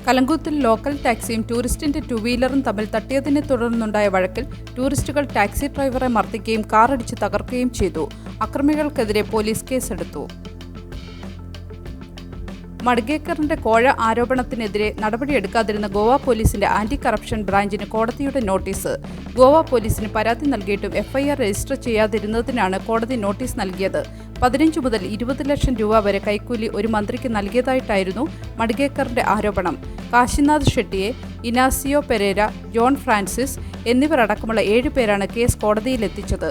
കലങ്കൂത്തിൽ local ടാക്സിയും ടൂറിസ്റ്റിന്റെ two വീലറും തമ്മിൽ തട്ടിയതിനെ തുടർന്നുണ്ടായ വഴക്കിൽ ടൂറിസ്റ്റുകൾ ടാക്സി ഡ്രൈവറെ മർദ്ദിക്കുകയും കാറടിച്ച് തകർക്കുകയും ചെയ്തു. അക്രമികൾക്കെതിരെ പോലീസ് കേസെടുത്തു. മഡ്ഗേക്കറിന്റെ കോഴ ആരോപണത്തിനെതിരെ നടപടിയെടുക്കാതിരുന്ന ഗോവ പോലീസിന്റെ ആന്റി കറപ്ഷൻ ബ്രാഞ്ചിന് കോടതിയുടെ നോട്ടീസ്. ഗോവ പോലീസിന് പരാതി നൽകിയിട്ടും എഫ്ഐആർ രജിസ്റ്റർ ചെയ്യാതിരുന്നതിനാണ് കോടതി നോട്ടീസ് നൽകിയത്. 15 മുതൽ 20 ലക്ഷം രൂപ വരെ കൈക്കൂലി ഒരു മന്ത്രിക്ക് നൽകിയതായിട്ടായിരുന്നു മഡ്ഗേക്കറിന്റെ ആരോപണം. കാശിനാഥ് ഷെട്ടിയെ, ഇനാസിയോ പെരേര, ജോൺ ഫ്രാൻസിസ് എന്നിവരടക്കമുള്ള 7 പേരാണ് കേസ് കോടതിയിലെത്തിച്ചത്.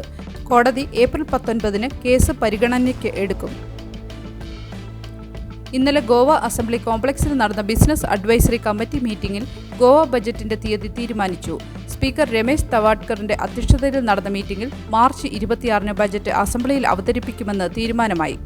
കോടതി ഏപ്രിൽ 19 കേസ് പരിഗണനയ്ക്ക് എടുക്കും. ഇന്നലെ ഗോവ അസംബ്ലി കോംപ്ലക്സിൽ നടന്ന ബിസിനസ് അഡ്വൈസറി കമ്മിറ്റി മീറ്റിംഗിൽ ഗോവ ബജറ്റിന്റെ തീയതി തീരുമാനിച്ചു. സ്പീക്കർ രമേശ് തവാഡ്കറിന്റെ അധ്യക്ഷതയിൽ നടന്ന മീറ്റിംഗിൽ മാർച്ച് 26 ബജറ്റ് അസംബ്ലിയിൽ അവതരിപ്പിക്കുമെന്ന് തീരുമാനമായി.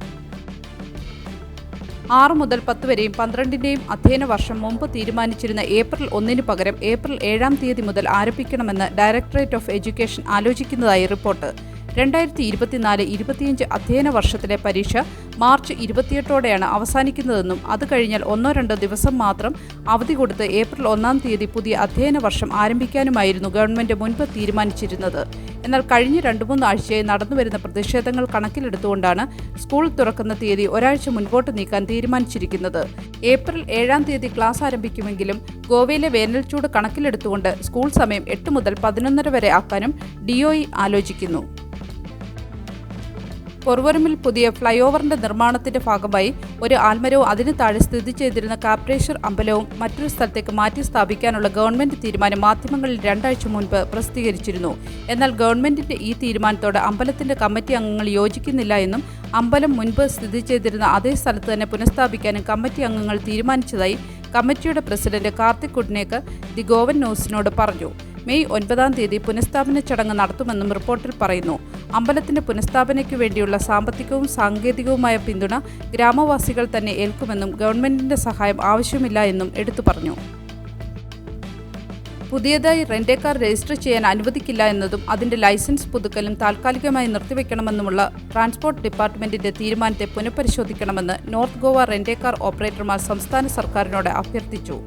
6 മുതൽ 10 വരെയും 12ന്റെയും അധ്യയന വർഷം മുമ്പ് തീരുമാനിച്ചിരുന്ന ഏപ്രിൽ 1 പകരം ഏപ്രിൽ 7 തീയതി മുതൽ ആരംഭിക്കണമെന്ന് ഡയറക്ടറേറ്റ് ഓഫ് എഡ്യൂക്കേഷൻ ആലോചിക്കുന്നതായി റിപ്പോർട്ട്. 2024-25 അധ്യയന വർഷത്തിലെ പരീക്ഷ മാർച്ച് 28 അവസാനിക്കുന്നതെന്നും അത് കഴിഞ്ഞാൽ 1-2 ദിവസം മാത്രം അവധി കൊടുത്ത് ഏപ്രിൽ 1 തീയതി പുതിയ അധ്യയന വർഷം ആരംഭിക്കാനുമായിരുന്നു ഗവൺമെന്റ് മുൻപ് തീരുമാനിച്ചിരുന്നത്. എന്നാൽ കഴിഞ്ഞ 2-3 ആഴ്ചയായി നടന്നുവരുന്ന പ്രതിഷേധങ്ങൾ കണക്കിലെടുത്തുകൊണ്ടാണ് സ്കൂൾ തുറക്കുന്ന തീയതി ഒരാഴ്ച മുൻപോട്ട് നീക്കാൻ തീരുമാനിച്ചിരിക്കുന്നത്. ഏപ്രിൽ 7 തീയതി ക്ലാസ് ആരംഭിക്കുമെങ്കിലും ഗോവയിലെ വേനൽച്ചൂട് കണക്കിലെടുത്തുകൊണ്ട് സ്കൂൾ സമയം 8 മുതൽ 11:30 വരെ ആക്കാനും DOE ആലോചിക്കുന്നു. പൊർവരമിൽ പുതിയ ഫ്ലൈ ഓവറിന്റെ നിർമ്മാണത്തിന്റെ ഭാഗമായി ഒരു ആൽമരവും അതിന് താഴെ സ്ഥിതി ചെയ്തിരുന്ന കാപ്രേശ്വർ അമ്പലവും മറ്റൊരു സ്ഥലത്തേക്ക് മാറ്റി സ്ഥാപിക്കാനുള്ള ഗവൺമെന്റ് തീരുമാനം മാധ്യമങ്ങളിൽ 2 ആഴ്ച മുൻപ് പ്രസിദ്ധീകരിച്ചിരുന്നു. എന്നാൽ ഗവൺമെന്റിന്റെ ഈ തീരുമാനത്തോട് അമ്പലത്തിന്റെ കമ്മിറ്റി അംഗങ്ങൾ യോജിക്കുന്നില്ല എന്നും അമ്പലം മുൻപ് സ്ഥിതി ചെയ്തിരുന്ന അതേ സ്ഥലത്ത് തന്നെ പുനഃസ്ഥാപിക്കാനും കമ്മിറ്റി അംഗങ്ങൾ തീരുമാനിച്ചതായി കമ്മിറ്റിയുടെ പ്രസിഡന്റ് കാർത്തിക് കുഡ്നേക്കർ ദി ഗോവൻ ന്യൂസിനോട് പറഞ്ഞു. മെയ് 9 തീയതി പുനഃസ്ഥാപന ചടങ്ങ് നടത്തുമെന്നും റിപ്പോർട്ടിൽ പറയുന്നു. അമ്പലത്തിന്റെ പുനഃസ്ഥാപനയ്ക്കു വേണ്ടിയുള്ള സാമ്പത്തികവും സാങ്കേതികവുമായ പിന്തുണ ഗ്രാമവാസികൾ തന്നെ ഏൽക്കുമെന്നും ഗവൺമെന്റിന്റെ സഹായം ആവശ്യമില്ല എന്നും എടുത്തു പറഞ്ഞു. പുതിയതായി റെന്റ് കാർ രജിസ്റ്റർ ചെയ്യാൻ അനുവദിക്കില്ല എന്നതും അതിന്റെ ലൈസൻസ് പുതുക്കലും താൽക്കാലികമായി നിർത്തിവെക്കണമെന്നുമുള്ള ട്രാൻസ്പോർട്ട് ഡിപ്പാർട്ട്മെന്റിന്റെ തീരുമാനത്തെ പുനഃപരിശോധിക്കണമെന്ന് നോർത്ത് ഗോവ റെന്റ് കാർ ഓപ്പറേറ്റർമാർ സംസ്ഥാന സർക്കാരിനോട് അഭ്യർത്ഥിച്ചു.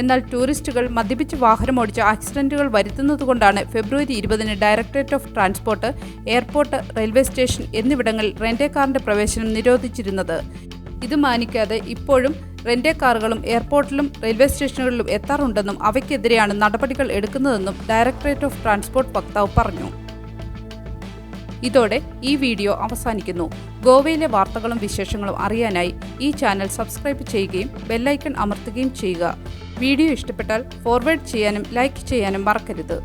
എന്നാൽ ടൂറിസ്റ്റുകൾ മദ്യപിച്ച് വാഹനമോടിച്ച് ആക്സിഡന്റുകൾ വരുത്തുന്നതുകൊണ്ടാണ് ഫെബ്രുവരി 20 directorate of transport, airport, railway station എന്നിവിടങ്ങളിൽ റെന്റ് കാറിന്റെ പ്രവേശനം നിരോധിച്ചിരുന്നത്. ഇത് മാനിക്കാതെ ഇപ്പോഴും റെന്റ് കാറുകളും എയർപോർട്ടിലും റെയിൽവേ സ്റ്റേഷനുകളിലും എത്താറുണ്ടെന്നും അവയ്ക്കെതിരെയാണ് നടപടികൾ എടുക്കുന്നതെന്നും ഡയറക്ടറേറ്റ് ഓഫ് ട്രാൻസ്പോർട്ട് വക്താവ് പറഞ്ഞു. ഇതോടെ ഈ വീഡിയോ അവസാനിക്കുന്നു. ഗോവയിലെ വാർത്തകളും വിശേഷങ്ങളും അറിയാനായി ഈ ചാനൽ സബ്സ്ക്രൈബ് ചെയ്യുകയും ബെല്ലൈക്കൺ അമർത്തുകയും ചെയ്യുക. വീഡിയോ ഇഷ്ടപ്പെട്ടാൽ ഫോർവേഡ് ചെയ്യാനും ലൈക്ക് ചെയ്യാനും മറക്കരുത്.